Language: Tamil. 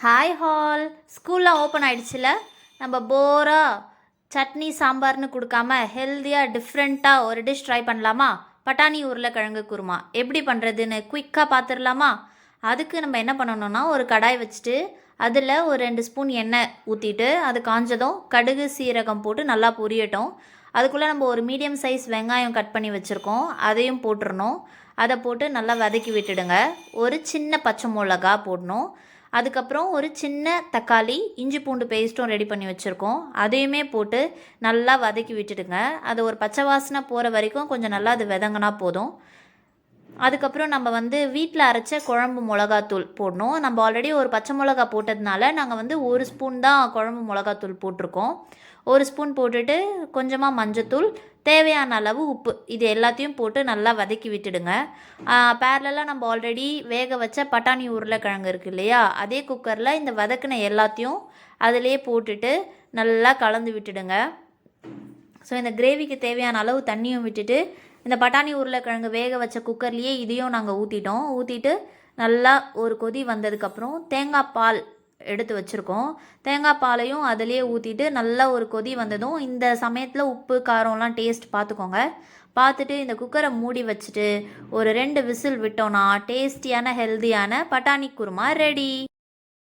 ஹாய் ஹால், ஸ்கூல்லாம் ஓப்பன் ஆகிடுச்சில்ல. நம்ம போராக சட்னி சாம்பார்னு கொடுக்காம ஹெல்த்தியாக டிஃப்ரெண்ட்டாக ஒரு டிஷ் ட்ரை பண்ணலாமா? பட்டாணி உருளைக்கிழங்கு குருமா எப்படி பண்ணுறதுன்னு குயிக்காக பார்த்துடலாமா? அதுக்கு நம்ம என்ன பண்ணணும்னா, ஒரு கடாய் வச்சுட்டு அதில் ஒரு 2 ஸ்பூன் எண்ணெய் ஊற்றிட்டு அது காஞ்சதும் கடுகு சீரகம் போட்டு நல்லா பொரியட்டும். அதுக்குள்ளே நம்ம ஒரு மீடியம் சைஸ் வெங்காயம் கட் பண்ணி வச்சுருக்கோம், அதையும் போட்டுடணும். அதை போட்டு நல்லா வதக்கி விட்டுடுங்க. ஒரு சின்ன பச்சை மிளகா போடணும். அதுக்கப்புறம் ஒரு சின்ன தக்காளி, இஞ்சி பூண்டு பேஸ்ட்டும் ரெடி பண்ணி வச்சுருக்கோம், அதையுமே போட்டு நல்லா வதக்கி விட்டுடுங்க. அது ஒரு பச்சை வாசனை போகிற வரைக்கும் கொஞ்சம் நல்லா அது வதங்கினா போதும். அதுக்கப்புறம் நம்ம வீட்டில் அரைச்ச குழம்பு மிளகாத்தூள் போடணும். நம்ம ஆல்ரெடி ஒரு பச்சை மிளகா போட்டதுனால நாங்கள் 1 ஸ்பூன் தான் குழம்பு மிளகாத்தூள் போட்டிருக்கோம். 1 ஸ்பூன் போட்டுட்டு கொஞ்சமாக மஞ்சத்தூள், தேவையான அளவு உப்பு, இது எல்லாத்தையும் போட்டு நல்லா வதக்கி விட்டுடுங்க. பேரலாக நம்ம ஆல்ரெடி வேக வச்ச பட்டாணி உருளைக்கிழங்கு இருக்குது இல்லையா, அதே குக்கரில் இந்த வதக்கின எல்லாத்தையும் அதிலே போட்டுட்டு நல்லா கலந்து விட்டுடுங்க. ஸோ இந்த கிரேவிக்கு தேவையான அளவு தண்ணியும் விட்டுட்டு இந்த பட்டாணி உருளைக்கிழங்கு வேக வச்ச குக்கர்லேயே இதையும் நாங்கள் ஊற்றிட்டு நல்லா ஒரு கொதி வந்ததுக்கப்புறம் தேங்காய் பால் எடுத்து வச்சுருக்கோம், தேங்காய் பாலையும் அதிலே ஊற்றிட்டு நல்லா ஒரு கொதி வந்ததும் இந்த சமயத்தில் உப்பு காரம்லாம் டேஸ்ட் பார்த்துக்கோங்க. பார்த்துட்டு இந்த குக்கரை மூடி வச்சுட்டு ஒரு 2 விசில் விட்டோன்னா டேஸ்டியான ஹெல்த்தியான பட்டாணி குருமா ரெடி.